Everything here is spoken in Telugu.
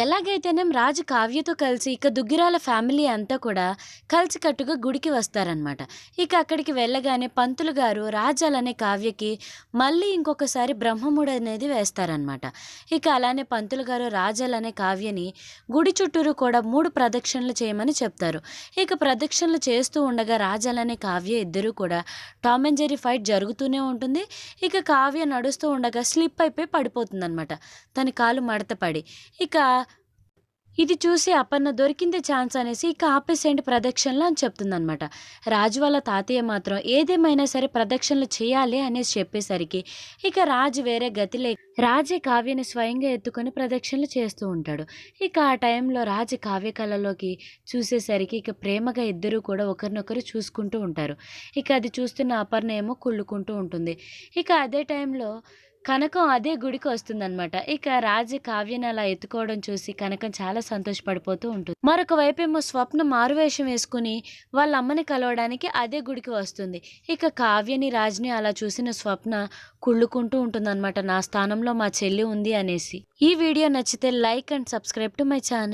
ఎలాగైతేనేం రాజు కావ్యతో కలిసి ఇక దుగ్గిరాల ఫ్యామిలీ అంతా కూడా కలిసికట్టుగా గుడికి వస్తారనమాట. ఇక అక్కడికి వెళ్ళగానే పంతులు గారు రాజాలనే కావ్యకి మళ్ళీ ఇంకొకసారి బ్రహ్మముడి అనేది వేస్తారనమాట. ఇక అలానే పంతులు గారు రాజాలనే కావ్యని గుడి చుట్టూరు కూడా 3 ప్రదక్షిణలు చేయమని చెప్తారు. ఇక ప్రదక్షిణలు చేస్తూ ఉండగా రాజాలనే కావ్య ఇద్దరూ కూడా టామ్ అండ్ జెర్రీ ఫైట్ జరుగుతూనే ఉంటుంది. ఇక కావ్య నడుస్తూ ఉండగా స్లిప్ అయిపోయి పడిపోతుందనమాట. తన కాలు మడత పడి. ఇక ఇది చూసి అపర్ణ దొరికిందే ఛాన్స్ అనేసి ఇక ఆపేసేయండి ప్రదక్షిణలు అని చెప్తుందనమాట. రాజు వాళ్ళ తాతయ్య మాత్రం ఏదేమైనా సరే ప్రదక్షిణలు చేయాలి అనేసి చెప్పేసరికి ఇక రాజు వేరే గతి లేక రాజే కావ్యని స్వయంగా ఎత్తుకొని ప్రదక్షిణలు చేస్తూ ఉంటాడు. ఇక ఆ టైంలో రాజు కావ్య కళ్ళలోకి చూసేసరికి ఇక ప్రేమగా ఇద్దరూ కూడా ఒకరినొకరు చూసుకుంటూ ఉంటారు. ఇక అది చూస్తున్న అపర్ణ ఏమో కుళ్ళుకుంటూ ఉంటుంది. ఇక అదే టైంలో కనకం అదే గుడికి వస్తుందనమాట. ఇక రాజు కావ్యని అలా ఎత్తుకోవడం చూసి కనకం చాలా సంతోషపడిపోతూ ఉంటుంది. మరొక వైపేమో స్వప్న మారువేషం వేసుకుని వాళ్ళ అమ్మని కలవడానికి అదే గుడికి వస్తుంది. ఇక కావ్యని రాజుని అలా చూసిన స్వప్న కుళ్ళుకుంటూ ఉంటుందన్నమాట. నా స్థానంలో మా చెల్లి ఉంది అనేసి. ఈ వీడియో నచ్చితే like and subscribe to my channel.